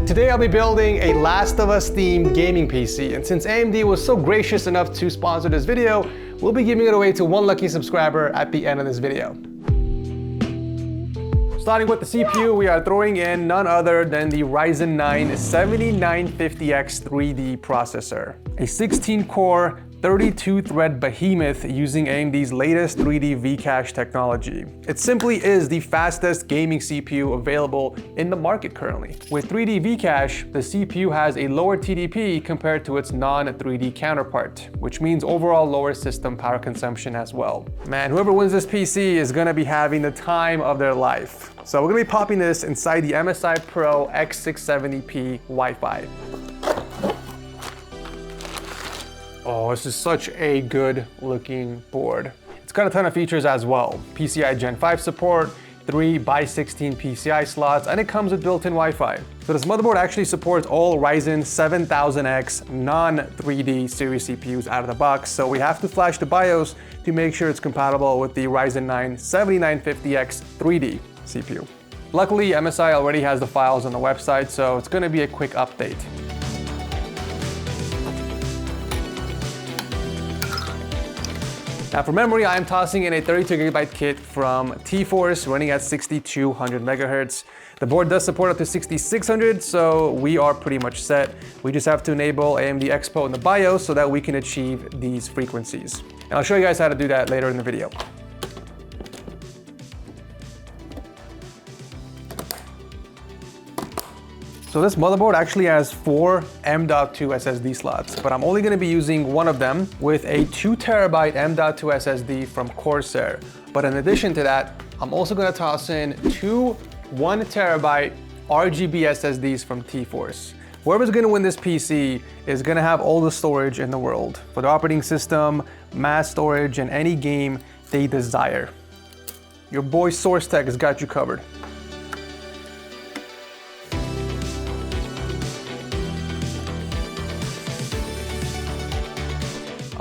Today I'll be building a Last of Us themed gaming PC, and since AMD was so gracious enough to sponsor this video, we'll be giving it away to one lucky subscriber at the end of this video. Starting with the CPU, we are throwing in none other than the Ryzen 9 7950X 3D processor, a 16-core 32-thread behemoth using AMD's latest 3D V-Cache technology. It simply is the fastest gaming CPU available in the market currently. With 3D V-Cache, the CPU has a lower TDP compared to its non-3D counterpart, which means overall lower system power consumption as well. Man, whoever wins this PC is gonna be having the time of their life. So we're gonna be popping this inside the MSI Pro X670P Wi-Fi. Oh, this is such a good looking board. It's got a ton of features as well. PCI Gen 5 support, 3x16 PCI slots, and it comes with built-in Wi-Fi. So this motherboard actually supports all Ryzen 7000X non-3D series CPUs out of the box, so we have to flash the BIOS to make sure it's compatible with the Ryzen 9 7950X 3D CPU. Luckily, MSI already has the files on the website, so it's gonna be a quick update. Now for memory, I'm tossing in a 32GB kit from T-Force running at 6200 MHz. The board does support up to 6600, so we are pretty much set. We just have to enable AMD Expo in the BIOS so that we can achieve these frequencies. And I'll show you guys how to do that later in the video. So this motherboard actually has 4 M.2 SSD slots, but I'm only going to be using one of them with a 2TB M.2 SSD from Corsair. But in addition to that, I'm also going to toss in 2 1TB RGB SSDs from T-Force. Whoever's going to win this PC is going to have all the storage in the world for the operating system, mass storage, and any game they desire. Your boy SourceTech has got you covered.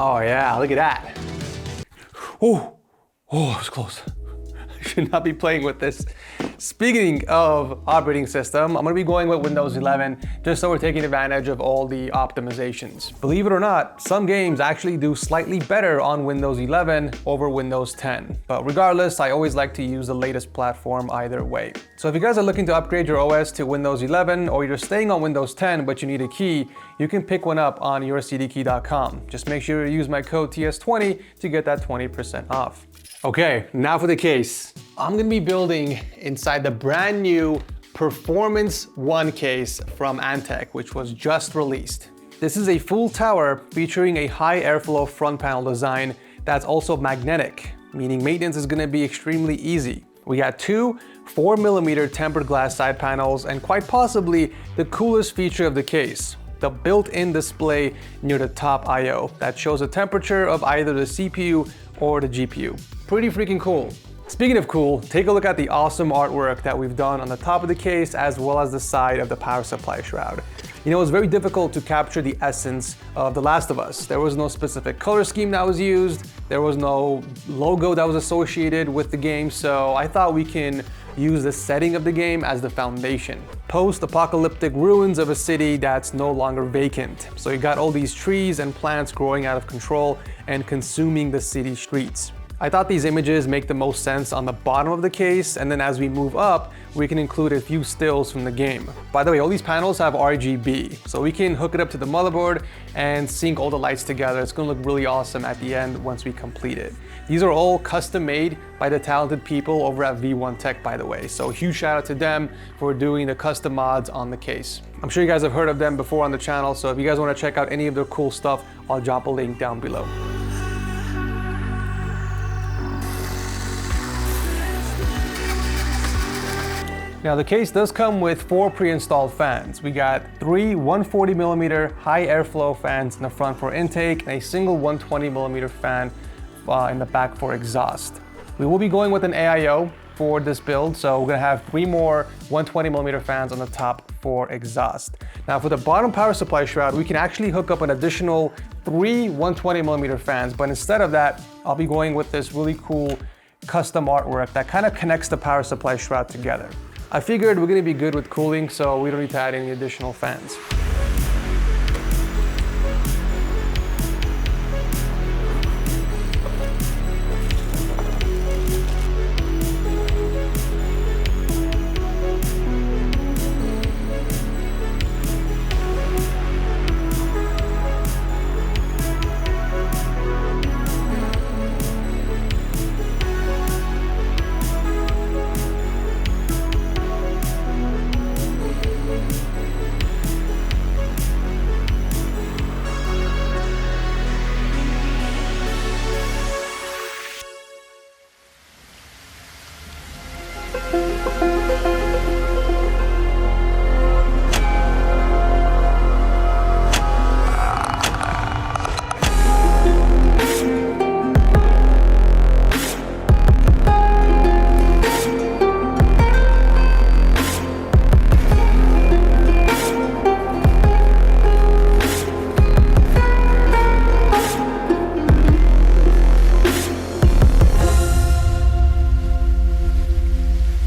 Oh yeah, look at that. Oh, it was close. I should not be playing with this. Speaking of operating system, I'm gonna be going with Windows 11 just so we're taking advantage of all the optimizations. Believe it or not, some games actually do slightly better on Windows 11 over Windows 10. But regardless, I always like to use the latest platform either way. So if you guys are looking to upgrade your OS to Windows 11 or you're staying on Windows 10 but you need a key, you can pick one up on yourcdkey.com. Just make sure you use my code TS20 to get that 20% off. Okay, now for the case. I'm gonna be building inside the brand new Performance 1 case from Antec, which was just released. This is a full tower featuring a high airflow front panel design that's also magnetic, meaning maintenance is gonna be extremely easy. We got 2 4mm tempered glass side panels and quite possibly the coolest feature of the case, the built-in display near the top I/O that shows the temperature of either the CPU or the GPU. Pretty freaking cool. Speaking of cool, take a look at the awesome artwork that we've done on the top of the case as well as the side of the power supply shroud. You know, it was very difficult to capture the essence of The Last of Us. There was no specific color scheme that was used, there was no logo that was associated with the game, so I thought we can use the setting of the game as the foundation. Post-apocalyptic ruins of a city that's no longer vacant. So you got all these trees and plants growing out of control and consuming the city streets. I thought these images make the most sense on the bottom of the case, and then as we move up, we can include a few stills from the game. By the way, all these panels have RGB, so we can hook it up to the motherboard and sync all the lights together. It's gonna look really awesome at the end once we complete it. These are all custom made by the talented people over at V1 Tech, by the way, so huge shout out to them for doing the custom mods on the case. I'm sure you guys have heard of them before on the channel, so if you guys wanna check out any of their cool stuff, I'll drop a link down below. Now the case does come with 4 pre-installed fans. We got 3 140mm high airflow fans in the front for intake and a single 120mm fan in the back for exhaust. We will be going with an AIO for this build, so we're gonna have 3 more 120mm fans on the top for exhaust. Now for the bottom power supply shroud, we can actually hook up an additional 3 120mm fans, but instead of that, I'll be going with this really cool custom artwork that kind of connects the power supply shroud together. I figured we're gonna be good with cooling, so we don't need to add any additional fans.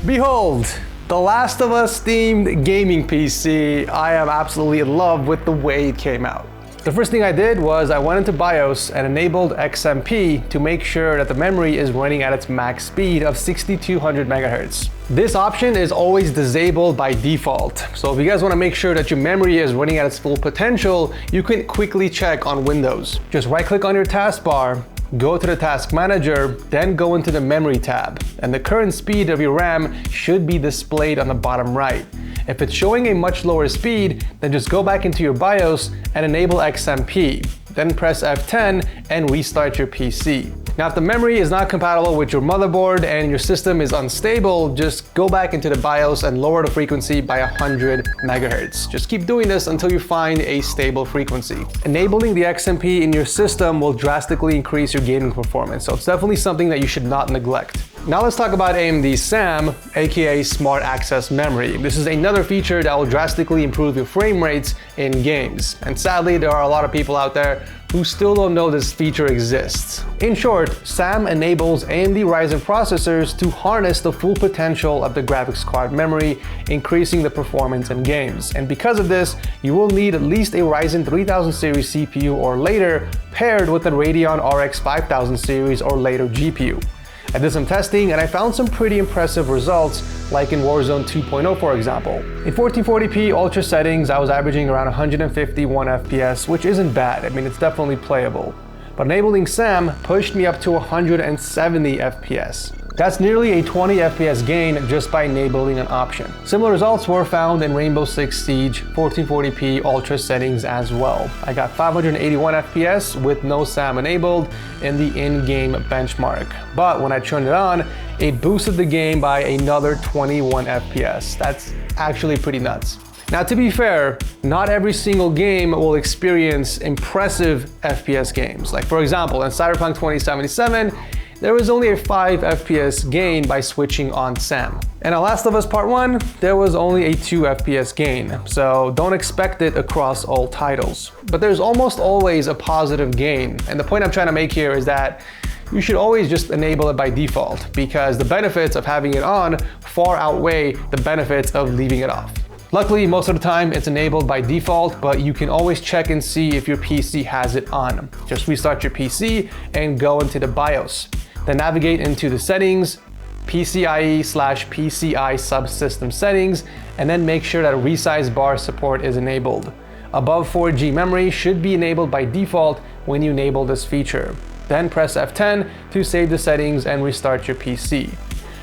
Behold, the Last of Us themed gaming PC. I am absolutely in love with the way it came out. The first thing I did was I went into BIOS and enabled XMP to make sure that the memory is running at its max speed of 6200 megahertz. This option is always disabled by default. So if you guys want to make sure that your memory is running at its full potential, you can quickly check on Windows. Just right click on your taskbar, go to the task manager, then go into the memory tab, and the current speed of your RAM should be displayed on the bottom right. If it's showing a much lower speed, then just go back into your BIOS and enable XMP. Then press F10 and restart your PC. Now, if the memory is not compatible with your motherboard and your system is unstable, just go back into the BIOS and lower the frequency by 100 megahertz. Just keep doing this until you find a stable frequency. Enabling the XMP in your system will drastically increase your gaming performance, so it's definitely something that you should not neglect. Now let's talk about AMD SAM, aka Smart Access Memory. This is another feature that will drastically improve your frame rates in games. And sadly, there are a lot of people out there who still don't know this feature exists. In short, SAM enables AMD Ryzen processors to harness the full potential of the graphics card memory, increasing the performance in games. And because of this, you will need at least a Ryzen 3000 series CPU or later, paired with a Radeon RX 5000 series or later GPU. I did some testing and I found some pretty impressive results, like in Warzone 2.0 for example. In 1440p ultra settings, I was averaging around 151 FPS, which isn't bad. I mean, it's definitely playable. But enabling SAM pushed me up to 170 FPS. That's nearly a 20 FPS gain just by enabling an option. Similar results were found in Rainbow Six Siege 1440p ultra settings as well. I got 581 FPS with no SAM enabled in the in-game benchmark. But when I turned it on, it boosted the game by another 21 FPS. That's actually pretty nuts. Now, to be fair, not every single game will experience impressive FPS games. Like for example, in Cyberpunk 2077, there was only a 5 FPS gain by switching on SAM. And in Last of Us Part 1, there was only a 2 FPS gain, so don't expect it across all titles. But there's almost always a positive gain, and the point I'm trying to make here is that you should always just enable it by default, because the benefits of having it on far outweigh the benefits of leaving it off. Luckily, most of the time it's enabled by default, but you can always check and see if your PC has it on. Just restart your PC and go into the BIOS. Then navigate into the settings, PCIe/PCI subsystem settings, and then make sure that resize bar support is enabled. Above 4G memory should be enabled by default when you enable this feature. Then press F10 to save the settings and restart your PC.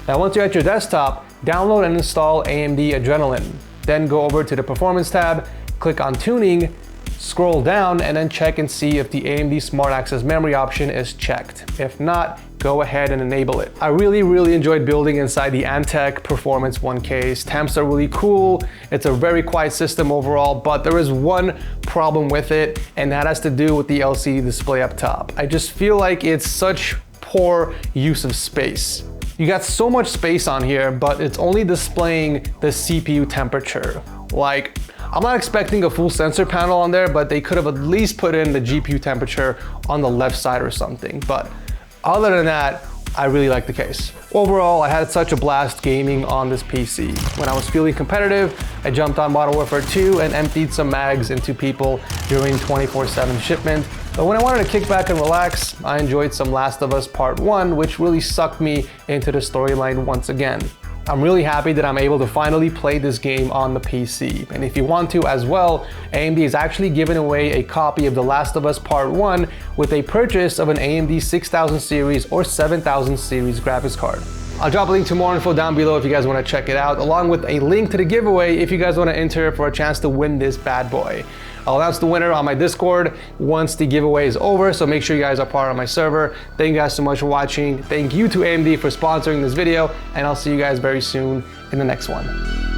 Now once you're at your desktop, download and install AMD Adrenalin. Then go over to the Performance tab, click on Tuning, scroll down, and then check and see if the AMD Smart Access Memory option is checked. If not, go ahead and enable it. I really enjoyed building inside the Antec Performance 1 case. Temps are really cool. It's a very quiet system overall, but there is one problem with it, and that has to do with the LCD display up top. I just feel like it's such poor use of space. You got so much space on here, but it's only displaying the CPU temperature. Like, I'm not expecting a full sensor panel on there, but they could have at least put in the GPU temperature on the left side or something. But other than that, I really like the case. Overall, I had such a blast gaming on this PC. When I was feeling competitive, I jumped on Modern Warfare 2 and emptied some mags into people during 24/7 shipment. But when I wanted to kick back and relax, I enjoyed some Last of Us Part 1, which really sucked me into the storyline once again. I'm really happy that I'm able to finally play this game on the PC. And if you want to as well, AMD is actually giving away a copy of The Last of Us Part 1 with a purchase of an AMD 6000 series or 7000 series graphics card. I'll drop a link to more info down below if you guys want to check it out, along with a link to the giveaway if you guys want to enter for a chance to win this bad boy. I'll announce the winner on my Discord once the giveaway is over, so make sure you guys are part of my server. Thank you guys so much for watching. Thank you to AMD for sponsoring this video, and I'll see you guys very soon in the next one.